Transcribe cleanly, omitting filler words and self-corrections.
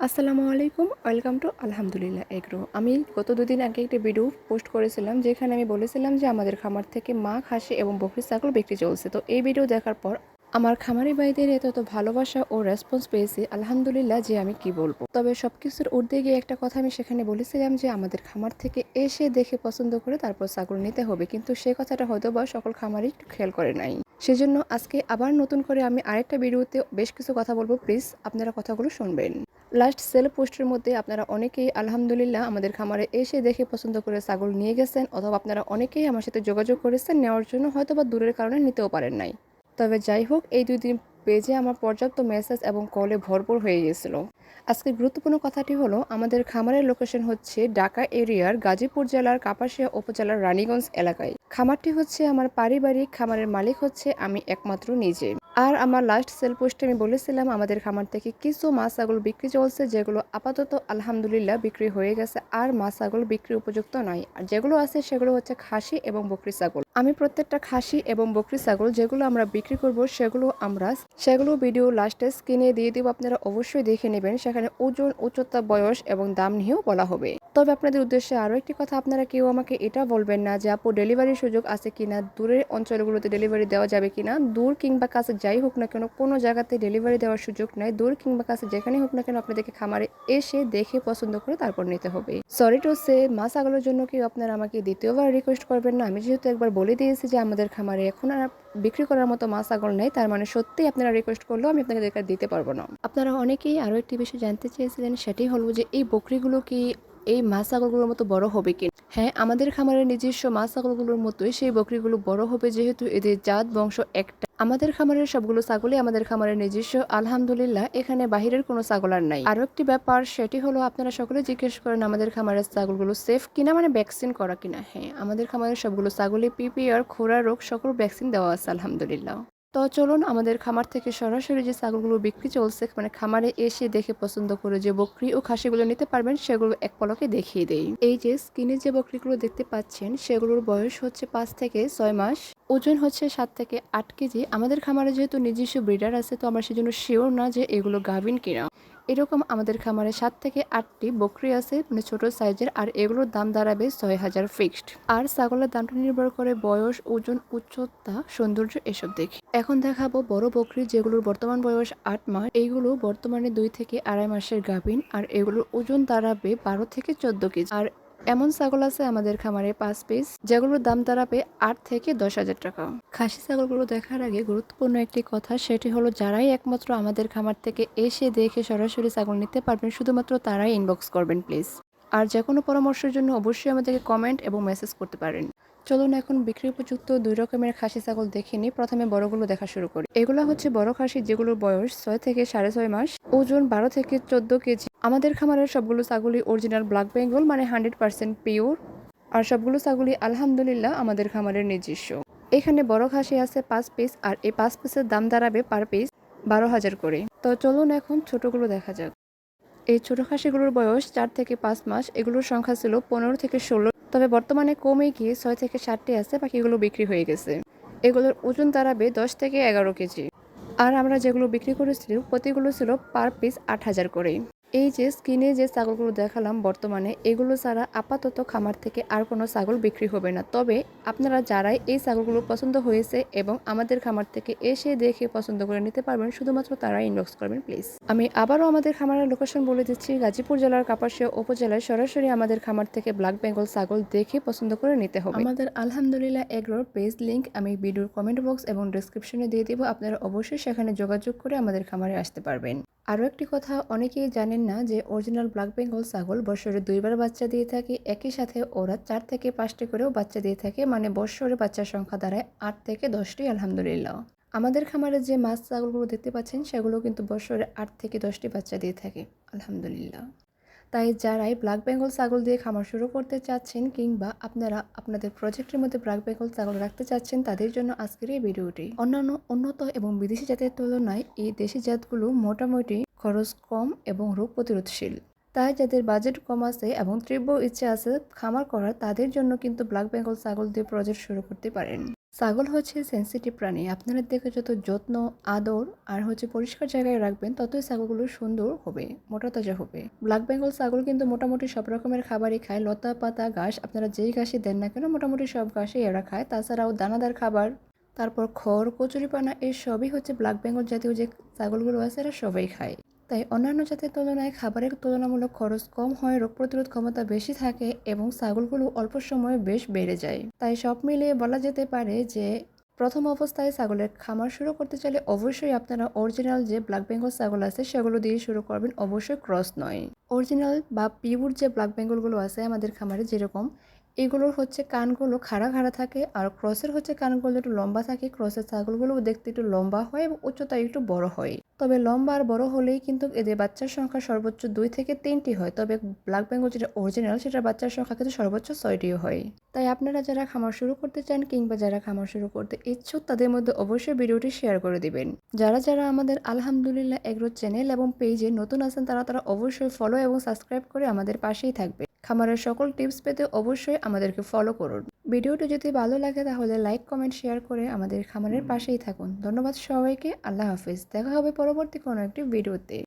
আসসালামু আলাইকুম, welcome to আলহামদুলিল্লাহ এগ্রো। আমি গত দুদিন আগে একটি ভিডিও পোস্ট করেছিলাম যেখানে আমি বলেছিলাম যে আমাদের খামার থেকে মা খাসি এবং বকরি ছাগল বিক্রি চলছে। তো এই ভিডিও দেখার পর আমার খামারি ভাইদের এত ভালোবাসা ও রেসপন্স পেয়েছি, আলহামদুলিল্লাহ, যে আমি কি বলবো। তবে সবকিছুর ঊর্ধ্বে গিয়ে একটা কথা আমি সেখানে বলেছিলাম যে আমাদের খামার থেকে এসে দেখে পছন্দ করে তারপর ছাগল নিতে হবে, কিন্তু সে কথাটা হয়তো বা সকল খামারই একটু খেয়াল করে নাই। সেজন্য আজকে আবার নতুন করে আমি আরেকটা ভিডিওতে বেশ কিছু কথা বলবো, প্লিজ আপনারা কথাগুলো শুনবেন। লাস্ট সেল পোস্টের মধ্যে আপনারা অনেকেই আলহামদুলিল্লাহ আমাদের খামারে এসে দেখে পছন্দ করে ছাগল নিয়ে গেছেন, অথবা আপনারা অনেকেই আমার সাথে যোগাযোগ করেছেন নেওয়ার জন্য, হয়তো বা দূরের কারণে নিতেও পারেন নাই। তবে যাই হোক, এই 2 দিন পেজে আমার পর্যাপ্ত মেসেজ এবং কলে ভরপুর হয়ে গিয়েছিল। আজকে গুরুত্বপূর্ণ কথাটি হলো, আমাদের খামারের লোকেশন হচ্ছে ঢাকা এরিয়ার গাজীপুর জেলার কাপাসিয়া উপজেলার রানীগঞ্জ এলাকায়। খামারটি হচ্ছে আমার পারিবারিক, খামারের মালিক হচ্ছে আমি একমাত্র নিজে। আর আমার লাস্ট সেল পোস্টে আমি বলেছিলাম আমাদের খামার থেকে কিছু মা ছাগল বিক্রি চলছে, যেগুলো আপাতত আলহামদুলিল্লাহ বিক্রি হয়ে গেছে, আর মা ছাগল বিক্রি উপযুক্ত নয়। আর যেগুলো আছে সেগুলো হচ্ছে খাসি এবং বকরি ছাগল। আমি প্রত্যেকটা খাসি এবং বকরি ছাগল যেগুলো আমরা বিক্রি করব সেগুলো ভিডিও লাস্টে স্ক্রিনে দিয়ে দিব, আপনারা অবশ্যই দেখে নেবেন। সেখানে ওজন, উচ্চতা, বয়স এবং দাম নিয়েও বলা হবে। তবে আপনাদের উদ্দেশ্যে আরও একটি কথা, আপনারা কেউ আমাকে এটা বলবেন না যে আপু ডেলিভারির সুযোগ আছে কিনা, দূরের অঞ্চলগুলোতে ডেলিভারি দেওয়া যাবে কিনা। দূর কিংবা কাছে যাই হোক না কেন, কোনো জায়গাতে ডেলিভারি দেওয়ার সুযোগ নাই। দূর কিংবা কাছে যেখানেই হোক না কেন, আপনাদেরকে খামারে এসে দেখে পছন্দ করে তারপর নিতে হবে। সরি টু সে, মা ছাগলের জন্য কেউ আপনারা আমাকে দ্বিতীয়বার রিকোয়েস্ট করবেন না। আমি যেহেতু একবার বলে দিয়েছি যে আমাদের খামারে এখন আর বিক্রি করার মতো মা ছাগল নেই, তার মানে সত্যিই আপনারা রিকোয়েস্ট করলেও আমি আপনাদের দিতে পারবো না। আপনারা অনেকেই আরও একটি বিষয় জানতে চেয়েছিলেন, সেটি হলো যে এই বকরিগুলো কি এই মা ছাগলগুলোর মতো বড় হবে কি। হ্যাঁ, আমাদের খামারের নিজস্ব মা ছাগলগুলোর মতোই সেই বকরিগুলো বড় হবে, যেহেতু এদের জাত বংশ একটা। আমাদের খামারের সবগুলো ছাগলই আমাদের খামারের নিজস্ব, আলহামদুলিল্লাহ। এখানে বাহিরের কোনো ছাগল আর নাই। আরো একটি ব্যাপার, সেটি হলো আপনারা সকলে জিজ্ঞেস করেন আমাদের খামারের ছাগলগুলো সেফ কিনা, মানে ভ্যাকসিন করা কিনা। হ্যাঁ, আমাদের খামারের সবগুলো ছাগলই পিপিআর, খোরা রোগ সকল ভ্যাকসিন দেওয়া আছে, আলহামদুলিল্লাহ। তো চলুন আমাদের খামার থেকে সরাসরি যে ছাগলগুলো বিক্রি চলছে, মানে খামারে এসে দেখে পছন্দ করে যে বকরি ও খাসিগুলো নিতে পারবেন, সেগুলো এক পলকে দেখিয়ে দেই। এই যে স্ক্রিনে যে বকরিগুলো দেখতে পাচ্ছেন, সেগুলোর বয়স হচ্ছে 5 থেকে 6 মাস, ওজন হচ্ছে 7 থেকে 8 কেজি। আমাদের খামারে যেহেতু নিজস্ব ব্রিডার আছে, তো আমরা সেজন্য শিওর না যে এগুলো গাভিন কিনা। এরকম আমাদের খামারে 7 থেকে 8টি বকরি আছে, মানে ছোট সাইজের, আর এগুলোর দাম দাঁড়াবে 6,000 ফিক্সড। আর ছাগলের দামটা নির্ভর করে বয়স, ওজন, উচ্চতা, সৌন্দর্য এসব দেখি। এখন দেখাবো বড় বকরি, যেগুলোর বর্তমান বয়স 8 মাস। এইগুলো বর্তমানে 2 থেকে আড়াই মাসের গাভিন, আর এগুলোর ওজন দাঁড়াবে 12 থেকে 14 কেজি। আর এমন ছাগল আছে আমাদের খামারে 5 পিস, যেগুলোর দাম দাঁড়াবে 8 থেকে 10,000 টাকা। খাসি ছাগলগুলো দেখার আগে গুরুত্বপূর্ণ একটি কথা, সেটি হলো যারাই একমাত্র আমাদের খামার থেকে এসে দেখে সরাসরি ছাগল নিতে পারবেন, শুধুমাত্র তারাই ইনবক্স করবেন প্লিজ। আর যে কোনো পরামর্শের জন্য অবশ্যই আমাদেরকে কমেন্ট এবং মেসেজ করতে পারেন। চলুন এখন বিক্রি উপযুক্ত 2 রকমের খাসি ছাগল দেখে নিই। প্রথমে বড়গুলো দেখা শুরু করি। এগুলো হচ্ছে বড় খাসি, যেগুলোর বয়স 6 থেকে 6.5 মাস, ওজন 12 থেকে 14 কেজি। আমাদের খামারের সবগুলো ছাগলই অরিজিনাল ব্ল্যাক বেঙ্গল, মানে 100% পিওর। আর সবগুলো ছাগলই আলহামদুলিল্লাহ আমাদের খামারের নিজস্ব। এখানে বড় খাসি আছে 5 পিস, আর এই 5 পিসের দাম দাঁড়াবে পার পিস 12,000 করে। তো চলুন এখন ছোটগুলো দেখা যাক। এই ছোট খাসিগুলোর বয়স 4 থেকে 5 মাস। এগুলোর সংখ্যা ছিল 15 থেকে 16, তবে বর্তমানে কমে গিয়ে 6 থেকে 7টি আছে, বাকিগুলো বিক্রি হয়ে গেছে। এগুলোর ওজন দাঁড়াবে 10 থেকে 11 কেজি। আর আমরা যেগুলো বিক্রি করেছি প্রতিগুলো ছিল পার পিস 8,000 করে। এই যে স্ক্রিনে যে ছাগলগুলো দেখালাম, বর্তমানে এগুলো ছাড়া আপাতত খামার থেকে আর কোনো ছাগল বিক্রি হবে না। তবে আপনারা যারাই এই ছাগলগুলো পছন্দ হয়েছে এবং আমাদের খামার থেকে এসে দেখে পছন্দ করে নিতে পারবেন, শুধুমাত্র তারাই ইনবক্স করবেন প্লিজ। আমি আবারও আমাদের খামারের লোকেশন বলে দিচ্ছি, গাজীপুর জেলার কাপাসিয়া উপজেলায়। সরাসরি আমাদের খামার থেকে ব্ল্যাক বেঙ্গল ছাগল দেখে পছন্দ করে নিতে হবে। আমাদের আলহামদুলিল্লাহ এগ্রোর পেজ লিংক আমি ভিডিওর কমেন্ট বক্স এবং ডেসক্রিপশনে দিয়ে দিব, আপনারা অবশ্যই সেখানে যোগাযোগ করে আমাদের খামারে আসতে পারবেন। আরও একটি কথা, অনেকেই জানেন না যে অরিজিনাল ব্ল্যাক বেঙ্গল ছাগল বছরে 2বার বাচ্চা দিয়ে থাকে, একই সাথে ওরা 4 থেকে 5টি করেও বাচ্চা দিয়ে থাকে, মানে বছরে বাচ্চার সংখ্যা দাঁড়ায় 8 থেকে 10টি, আলহামদুলিল্লাহ। আমাদের খামারে যে মাছ ছাগলগুলো দেখতে পাচ্ছেন, সেগুলো কিন্তু বছরে 8 থেকে 10টি বাচ্চা দিয়ে থাকে, আলহামদুলিল্লাহ। তাই যারাই ব্ল্যাক বেঙ্গল ছাগল দিয়ে খামার শুরু করতে চাচ্ছেন, কিংবা আপনারা আপনাদের প্রজেক্টের মধ্যে ব্ল্যাক বেঙ্গল ছাগল রাখতে চাচ্ছেন, তাদের জন্য আজকের এই ভিডিওটি। অন্যান্য উন্নত এবং বিদেশি জাতের তুলনায় এই দেশি জাতগুলো মোটামুটি খরচ কম এবং রোগ প্রতিরোধশীল। তাই যাদের বাজেট কম আছে এবং তীব্র ইচ্ছা আছে খামার করার, তাদের জন্য কিন্তু ব্ল্যাক বেঙ্গল ছাগল দিয়ে প্রজেক্ট শুরু করতে পারেন। ছাগল হচ্ছে সেনসিটিভ প্রাণী। আপনারা দেখে যত যত্ন, আদর আর হচ্ছে পরিষ্কার জায়গায় রাখবেন ততই ছাগলগুলো সুন্দর হবে, মোটা তাজা হবে। ব্ল্যাক বেঙ্গল ছাগল কিন্তু মোটামুটি সব রকমের খাবারই খায়। লতা, পাতা, ঘাস আপনারা যেই ঘাসই দেন না কেন মোটামুটি সব ঘাসই এরা খায়। তাছাড়াও দানাদার খাবার, তারপর খড়, কচুরিপানা এই সবই হচ্ছে ব্ল্যাক বেঙ্গল জাতীয় যে ছাগলগুলো আছে এরা সবাই খায়। তাই অন্যান্য জাতের তুলনায় খাবারের তুলনামূলক খরচ কম হয়, রোগ প্রতিরোধ ক্ষমতা বেশি থাকে এবং ছাগলগুলো অল্প সময়ে বেশ বেড়ে যায়। তাই সব মিলিয়ে বলা যেতে পারে যে প্রথম অবস্থায় ছাগলের খামার শুরু করতে চাইলে অবশ্যই আপনারা অরিজিনাল যে ব্ল্যাক বেঙ্গল ছাগল আছে সেগুলো দিয়ে শুরু করবেন, অবশ্যই ক্রস নয়। অরিজিনাল বা পিওর যে ব্ল্যাক বেঙ্গলগুলো আছে আমাদের খামারে যেরকম, এগুলোর হচ্ছে কানগুলো খাড়া খাড়া থাকে আর ক্রসের হচ্ছে কানগুলো একটু লম্বা থাকে। ক্রসের ছাগলগুলো দেখতে একটু লম্বা হয় এবং উচ্চতা একটু বড় হয়। তবে লম্বা আর বড় হলেই কিন্তু এদের বাচ্চার সংখ্যা সর্বোচ্চ 2 থেকে 3টি হয়। তবে ব্ল্যাক বেঙ্গল যেটা অরিজিনাল সেটার বাচ্চার সংখ্যা কিন্তু সর্বোচ্চ 6টিও হয়। তাই আপনারা যারা খামার শুরু করতে চান কিংবা যারা খামার শুরু করতে ইচ্ছুক তাদের মধ্যে অবশ্যই ভিডিওটি শেয়ার করে দিবেন। যারা যারা আমাদের আলহামদুলিল্লাহ এগ্রো চ্যানেল এবং পেজে নতুন আছেন তারা অবশ্যই ফলো এবং সাবস্ক্রাইব করে আমাদের পাশেই থাকবে। খামারের সকল টিপস পেতে অবশ্যই আমাদেরকে ফলো করুন। ভিডিওটি যদি ভালো লাগে তাহলে লাইক, কমেন্ট, শেয়ার করে আমাদের খামারের পাশেই থাকুন। ধন্যবাদ সবাইকে। আল্লাহ হাফিজ। দেখা হবে পরবর্তী কোনো একটি ভিডিওতে।